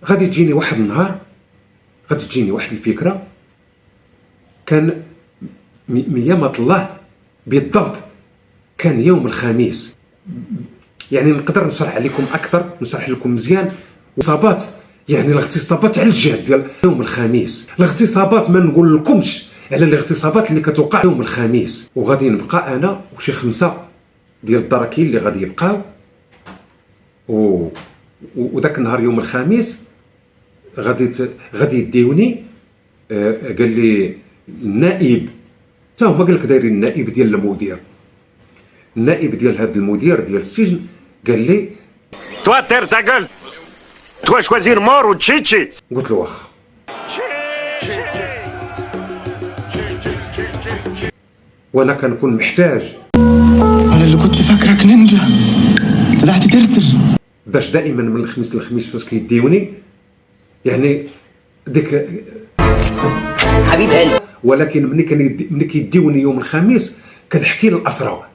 غادي تجيني واحد النهار، غادي تجيني واحد الفكره، كان ميامة الله بالضبط كان يوم الخميس. يعني نقدر نشرح عليكم اكثر، نشرح لكم مزيان الاغتصابات، يعني الاغتصابات على الجهه ديال يوم الخميس. الاغتصابات ما نقول لكمش على الاغتصابات اللي كتوقع يوم الخميس. وغادي نبقى انا وشي 5 ديال الدراكين اللي غادي يبقاو، وداك النهار يوم الخميس غادي يديوني. قال لي النائب، حتى هما قال لك دايرين النائب ديال المدير، النائب ديال هذا المدير ديال السجن، قال لي توا تير تا قول توا شوازير مور وتشيتشي. قلت له واخا. وانا كنكون محتاج، انا اللي كنت فاكرك نينجا طلعت ترتر، باش دائما من الخميس للخميس فاش كيديوني يعني ديك حبيب قلبي. ولكن ملي كيديوني يوم الخميس كنحكي للاسرى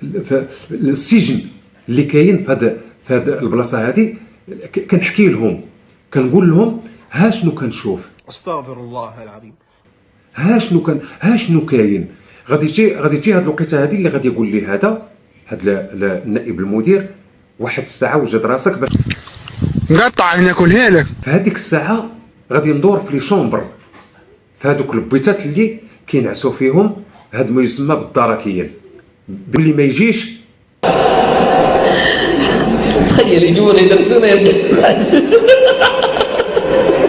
في السجن اللي كاين في هذا البلاصه هذه، كنحكي لهم، كنقول لهم ها شنو كنشوف، استغفر الله العظيم، ها شنو كاين. غادي تجي هاد الوقيته هذه اللي غادي يقول لي هذا النائب المدير واحد الساعه وجد راسك باش مقطع هنا كلها لك. في هذيك الساعه غادي ندور في لي شومبر، في هذوك البيتات اللي كينعسوا فيهم هاد ما يسمى بالدركيين، باللي ما يجيش. تخيل يجونا يدرسونا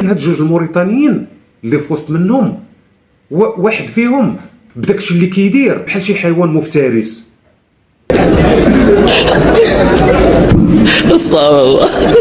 هاد جوج الموريتانيين اللي في وسط منهم واحد فيهم بداكشي اللي كيدير بحال شي حيوان مفترس. استغفر الله.